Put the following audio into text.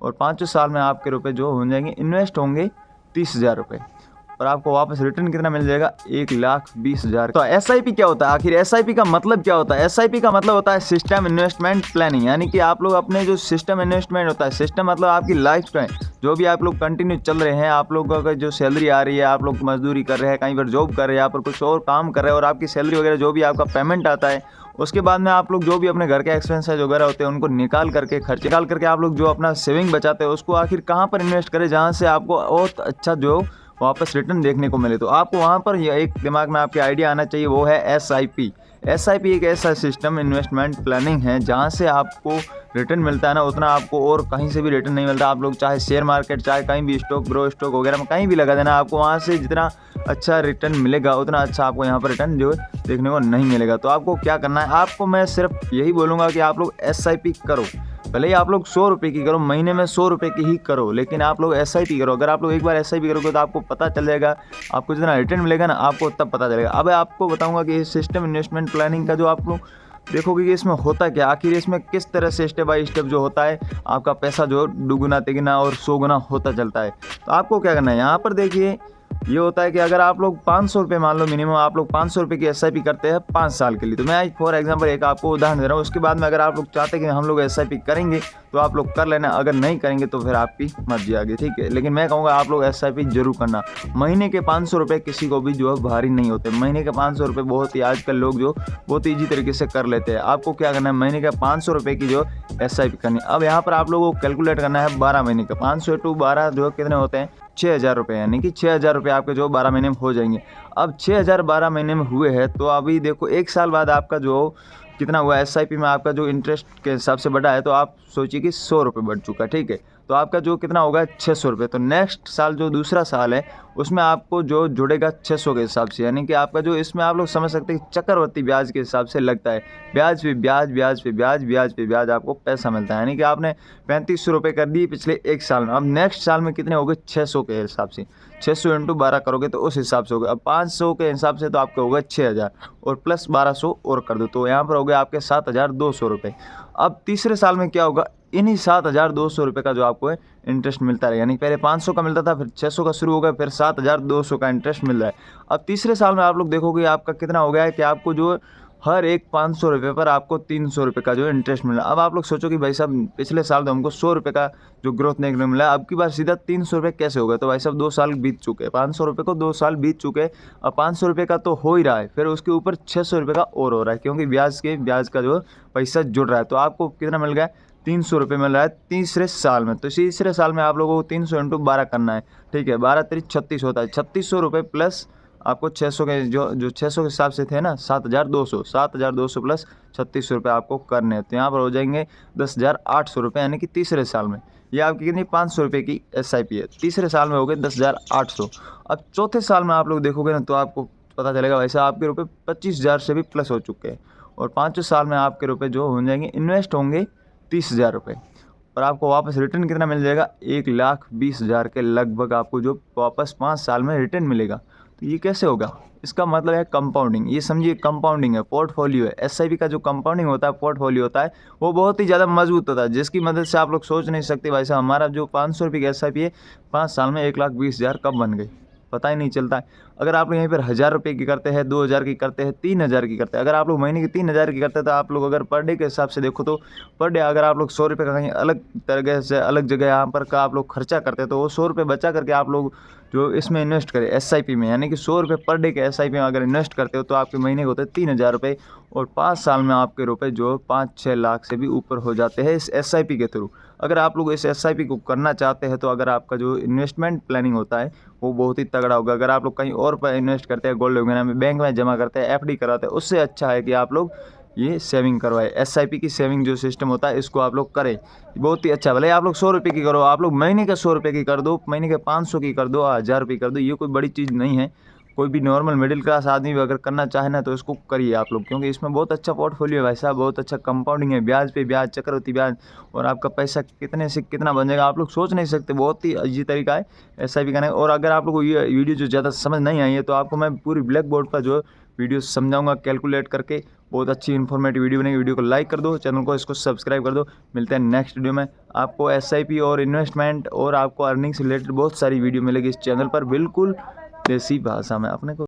और 5 साल में आपके रुपए जो हो जाएंगे इन्वेस्ट होंगे 30,000 रुपये और आपको वापस रिटर्न कितना मिल जाएगा 1,20,000। तो एसआईपी क्या होता है, आखिर एसआईपी का मतलब क्या होता है? एसआईपी का मतलब होता है सिस्टम इन्वेस्टमेंट प्लानिंग, यानी कि आप लोग अपने जो सिस्टम इन्वेस्टमेंट होता है, सिस्टम मतलब आपकी लाइफ का जो भी आप लोग कंटिन्यू चल रहे हैं, आप लोगों का जो सैलरी आ रही है, आप लोग मजदूरी कर रहे हैं, कहीं पर जॉब कर रहे हैं, यहाँ पर कुछ और काम कर रहे हैं और आपकी सैलरी वगैरह जो भी आपका पेमेंट आता है, उसके बाद में आप लोग जो भी अपने घर के एक्सपेंसेस वगैरह होते हैं उनको निकाल करके खर्च निकाल करके आप लोग जो अपना सेविंग बचाते हैं उसको आखिर कहाँ पर इन्वेस्ट करें जहाँ से आपको बहुत अच्छा जो वापस रिटर्न देखने को मिले। तो आपको वहाँ पर यह एक दिमाग में आपके आइडिया आना चाहिए, वो है एसआईपी। एसआईपी एक ऐसा सिस्टम इन्वेस्टमेंट प्लानिंग है जहाँ से आपको रिटर्न मिलता है ना, उतना आपको और कहीं से भी रिटर्न नहीं मिलता। आप लोग चाहे शेयर मार्केट, चाहे कहीं भी स्टॉक, ग्रो स्टॉक वगैरह में कहीं भी लगा देना, आपको वहाँ से जितना अच्छा रिटर्न मिलेगा उतना अच्छा आपको यहाँ पर रिटर्न जो देखने को नहीं मिलेगा। तो आपको क्या करना है, आपको मैं सिर्फ यही बोलूँगा कि आप लोग एसआईपी करो। भले ही आप लोग 100 रुपये की करो, महीने में 100 रुपये की ही करो, लेकिन आप लोग एसआईपी करो। अगर आप लोग एक बार एसआईपी करोगे तो आपको पता चल जाएगा, आपको जितना रिटर्न मिलेगा ना आपको तब पता चलेगा। अब आपको बताऊंगा कि इस सिस्टम इन्वेस्टमेंट प्लानिंग का जो आप लोग देखोगे कि इसमें होता क्या, आखिर इसमें किस तरह से स्टेप बाय स्टेप जो होता है आपका पैसा जो दुगुना तिगुना और 100 गुना होता चलता है। तो आपको क्या करना है, यहाँ पर देखिए ये होता है कि अगर आप लोग 500 रुपये मान लो मिनिमम आप लोग 500 रुपये की एसआईपी करते हैं 5 साल के लिए। तो मैं फॉर एग्जांपल एक आपको उदाहरण दे रहा हूँ, उसके बाद में अगर आप लोग चाहते हैं कि हम लोग एसआईपी करेंगे तो आप लोग कर लेना, अगर नहीं करेंगे तो फिर आपकी मर्जी आगे, ठीक है। लेकिन मैं कहूँगा आप लोग एसआईपी जरूर करना। महीने के 500 रुपये किसी को भी जो है भारी नहीं होते, महीने के 500 रुपये बहुत ही आजकल लोग जो बहुत ईजी तरीके से कर लेते हैं। आपको क्या करना है, महीने का 500 रुपये की जो एसआईपी करनी है। अब यहाँ पर आप लोगों को कैलकुलेट करना है 12 महीने का, 500 × 12 जो कितने होते हैं 6,000 रुपये, यानी कि 6,000 रुपये आपके जो 12 महीने में हो जाएंगे। अब 6,000 12 महीने में हुए हैं तो अभी देखो 1 साल बाद आपका जो कितना हुआ एसआईपी में आपका जो इंटरेस्ट के हिसाब से बढ़ा है, तो आप सोचिए कि 100 रुपये बढ़ चुका है, ठीक है। तो आपका जो कितना होगा 600 रुपये। तो नेक्स्ट साल जो दूसरा साल है उसमें आपको जो जुड़ेगा 600 के हिसाब से, यानी कि आपका जो इसमें आप लोग समझ सकते हैं कि चक्रवर्ती ब्याज के हिसाब से लगता है, ब्याज पे ब्याज, ब्याज पे ब्याज, ब्याज पे ब्याज आपको पैसा मिलता है। यानी कि आपने 3500 रुपये कर दिए पिछले 1 साल में, अब नेक्स्ट साल में कितने हो गए 600 के हिसाब से, 600 × 12 करोगे तो उस हिसाब से हो गया। अब 500 के हिसाब से तो आपके हो गए 6,000 और प्लस 1200 और कर दो, तो यहाँ पर हो गए आपके 7,200 रुपये। अब तीसरे साल में क्या होगा, इन्हीं 7,200 रुपये का जो आपको है इंटरेस्ट मिलता है, यानी पहले 500 का मिलता था, फिर 600 का शुरू हो गया, फिर 7,200 का इंटरेस्ट मिल रहा है। अब तीसरे साल में आप लोग देखोगे आपका कितना हो गया है कि आपको जो हर एक 500 रुपये पर आपको 300 रुपये का जो इंटरेस्ट मिला। अब आप लोग सोचो कि भाई साहब पिछले साल तो हमको 100 रुपये का जो ग्रोथ देखने को मिला, अब की बार सीधा 300 रुपये कैसे होगा? तो भाई साहब 2 साल बीत चुके हैं, 500 रुपये को 2 साल बीत चुके हैं। अब 500 रुपये का तो हो ही रहा है, फिर उसके ऊपर 600 रुपये का और हो रहा है, क्योंकि ब्याज का जो पैसा जुड़ रहा है। तो आपको कितना मिल गया 300 रुपये मिल रहा है तीसरे साल में। तो तीसरे साल में आप लोगों को 300 × 12 करना है, ठीक है। 12 × 36 होता है, 3600 रुपये प्लस आपको 600 के जो 600 के हिसाब से थे ना 7,200 प्लस 3600 रुपये आपको करने हैं। तो यहाँ पर हो जाएंगे 10,800 रुपये, यानी कि तीसरे साल में ये आपकी कितनी 500 रुपये की एसआईपी है, तीसरे साल में हो गए 10,800। अब चौथे साल में आप लोग देखोगे ना तो आपको पता चलेगा वैसे आपके रुपये 25,000 से भी प्लस हो चुके हैं और 5 साल में आपके रुपये जो हो जाएंगे इन्वेस्ट होंगे 30,000 रुपये और आपको वापस रिटर्न कितना मिल जाएगा 1,20,000 के लगभग आपको जो वापस 5 साल में रिटर्न मिलेगा। तो ये कैसे होगा, इसका मतलब है कंपाउंडिंग। ये समझिए कंपाउंडिंग है, पोर्टफोलियो है। एसआईपी का जो कंपाउंडिंग होता है, पोर्टफोलियो होता है, वो बहुत ही ज़्यादा मजबूत होता है, जिसकी मदद से आप लोग सोच नहीं सकते भाई साहब हमारा जो 500 रुपये की एसआईपी है 5 साल में 1,20,000 कब बन गई, पता ही नहीं चलता है। अगर आप लोग यहीं पर 1,000 रुपये की करते हैं, 2,000 की करते हैं, 3,000 की करते हैं, अगर आप लोग महीने की 3,000 की करते हैं तो आप लोग अगर पर डे के हिसाब से देखो तो पर डे अगर आप लोग 100 रुपये का कहीं अलग तरह से अलग जगह यहाँ पर का आप लोग खर्चा करते हैं तो वो 100 रुपये बचा करके आप लोग जो इसमें इन्वेस्ट करें एसआईपी में, यानी कि 100 रुपये पर डे के एसआईपी में अगर इन्वेस्ट करते हो तो आपके महीने के होते हैं 3,000 रुपये और 5 साल में आपके रुपए जो 5-6 लाख से भी ऊपर हो जाते हैं इस एसआईपी के थ्रू। अगर आप लोग इस एसआईपी को करना चाहते हैं तो अगर आपका जो इन्वेस्टमेंट प्लानिंग होता है वो बहुत ही तगड़ा होगा। अगर आप लोग कहीं और पर इन्वेस्ट करते हैं, गोल्ड वगैरह में, बैंक में जमा करते हैं, एफडी कराते हैं, उससे अच्छा है कि आप लोग ये सेविंग करवाए। एसआईपी की सेविंग जो सिस्टम होता है इसको आप लोग करें, बहुत ही अच्छा। भले आप लोग 100 रुपये की करो, आप लोग महीने के 100 रुपये की कर दो, महीने के 500 की कर दो, 1,000 रुपये कर दो, ये कोई बड़ी चीज़ नहीं है। कोई भी नॉर्मल मिडिल क्लास आदमी भी अगर करना चाहे ना तो इसको करिए आप लोग, क्योंकि इसमें बहुत अच्छा पोर्टफोलियो है भाई साहब, बहुत अच्छा कंपाउंडिंग है, ब्याज पे ब्याज, चक्रवृद्धि ब्याज, और आपका पैसा कितने से कितना बन जाएगा आप लोग सोच नहीं सकते। बहुत ही अजीब तरीका है SIP करने का। और अगर आप लोग को ये वीडियो जो ज़्यादा समझ नहीं आई है तो आपको मैं पूरी ब्लैक बोर्ड पर जो वीडियो समझाऊंगा कैलकुलेट करके, बहुत अच्छी इन्फॉर्मेटिव वीडियो बनेगी। वीडियो को लाइक कर दो, चैनल को इसको सब्सक्राइब कर दो। मिलते हैं नेक्स्ट वीडियो में। आपको SIP और इन्वेस्टमेंट और आपको अर्निंग से रिलेटेड बहुत सारी वीडियो मिलेगी इस चैनल पर, बिल्कुल देसी भाषा में। अपने को